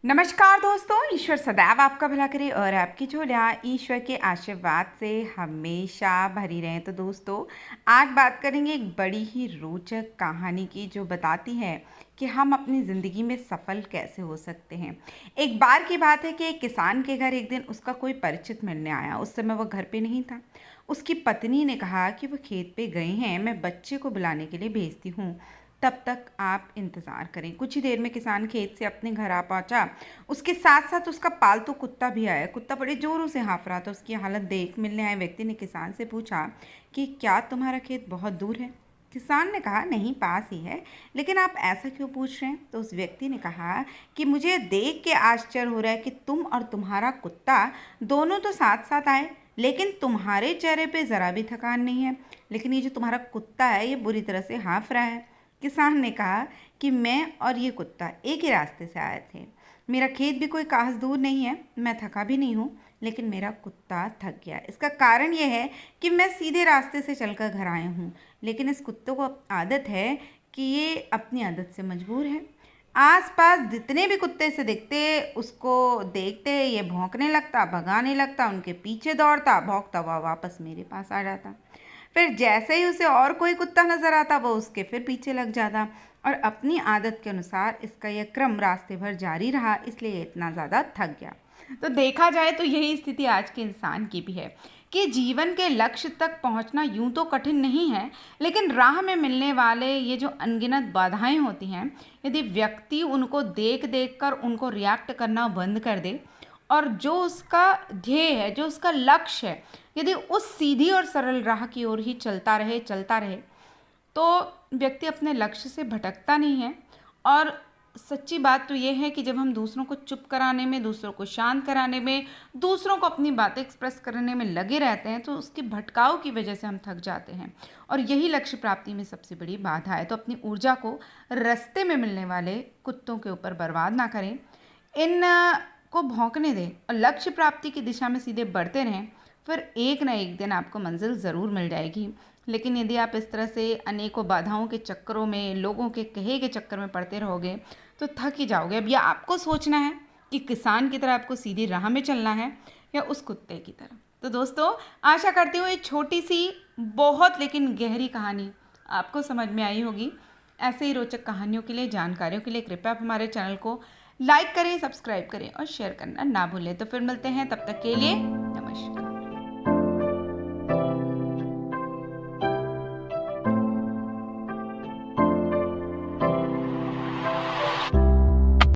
नमस्कार दोस्तों, ईश्वर सदैव आपका भला करे और आपकी झोलियाँ ईश्वर के आशीर्वाद से हमेशा भरी रहें। तो दोस्तों, आज बात करेंगे एक बड़ी ही रोचक कहानी की जो बताती है कि हम अपनी ज़िंदगी में सफल कैसे हो सकते हैं। एक बार की बात है कि एक किसान के घर एक दिन उसका कोई परिचित मिलने आया। उस समय वह घर पे नहीं था। उसकी पत्नी ने कहा कि वह खेत पे गए हैं, मैं बच्चे को बुलाने के लिए भेजती हूँ, तब तक आप इंतज़ार करें। कुछ ही देर में किसान खेत से अपने घर आ पहुंचा। उसके साथ साथ उसका पालतू कुत्ता भी आया। कुत्ता बड़े जोरों से हाँफ रहा था। उसकी हालत देख मिलने आए व्यक्ति ने किसान से पूछा कि क्या तुम्हारा खेत बहुत दूर है? किसान ने कहा नहीं, पास ही है, लेकिन आप ऐसा क्यों पूछ रहे हैं? तो उस व्यक्ति ने कहा कि मुझे देख के आश्चर्य हो रहा है कि तुम और तुम्हारा कुत्ता दोनों तो साथ साथ आए, लेकिन तुम्हारे चेहरे पे ज़रा भी थकान नहीं है, लेकिन ये जो तुम्हारा कुत्ता है ये बुरी तरह से हाँफ रहा है। किसान ने कहा कि मैं और ये कुत्ता एक ही रास्ते से आए थे। मेरा खेत भी कोई खास दूर नहीं है, मैं थका भी नहीं हूँ, लेकिन मेरा कुत्ता थक गया। इसका कारण यह है कि मैं सीधे रास्ते से चलकर घर आया हूँ, लेकिन इस कुत्ते को आदत है कि ये अपनी आदत से मजबूर है। आसपास जितने भी कुत्ते से दिखते उसको देखते ये भौंकने लगता, भगाने लगता, उनके पीछे दौड़ता, भौंकता हुआ वापस मेरे पास आ जाता। फिर जैसे ही उसे और कोई कुत्ता नजर आता वो उसके फिर पीछे लग जाता और अपनी आदत के अनुसार इसका यह क्रम रास्ते भर जारी रहा, इसलिए इतना ज़्यादा थक गया। तो देखा जाए तो यही स्थिति आज के इंसान की भी है कि जीवन के लक्ष्य तक पहुंचना यूं तो कठिन नहीं है, लेकिन राह में मिलने वाले ये जो अनगिनत बाधाएं होती हैं, यदि व्यक्ति उनको देख देख कर उनको रिएक्ट करना बंद कर दे और जो उसका ध्येय है, जो उसका लक्ष्य है, यदि उस सीधी और सरल राह की ओर ही चलता रहे तो व्यक्ति अपने लक्ष्य से भटकता नहीं है। और सच्ची बात तो ये है कि जब हम दूसरों को चुप कराने में, दूसरों को शांत कराने में, दूसरों को अपनी बातें एक्सप्रेस करने में लगे रहते हैं तो उसके भटकाव की वजह से हम थक जाते हैं और यही लक्ष्य प्राप्ति में सबसे बड़ी बाधा है। तो अपनी ऊर्जा को रास्ते में मिलने वाले कुत्तों के ऊपर बर्बाद ना करें, इन को भौंकने दें और लक्ष्य प्राप्ति की दिशा में सीधे बढ़ते रहें। फिर एक ना एक दिन आपको मंजिल ज़रूर मिल जाएगी। लेकिन यदि आप इस तरह से अनेकों बाधाओं के चक्करों में, लोगों के कहे के चक्कर में पड़ते रहोगे तो थक ही जाओगे। अब यह आपको सोचना है कि किसान की तरह आपको सीधी राह में चलना है या उस कुत्ते की तरह। तो दोस्तों, आशा करती हूँ ये छोटी सी बहुत लेकिन गहरी कहानी आपको समझ में आई होगी। ऐसे ही रोचक कहानियों के लिए, जानकारियों के लिए कृपया आप हमारे चैनल को लाइक करें, सब्सक्राइब करें और शेयर करना ना भूलें। तो फिर मिलते हैं, तब तक के लिए नमस्कार।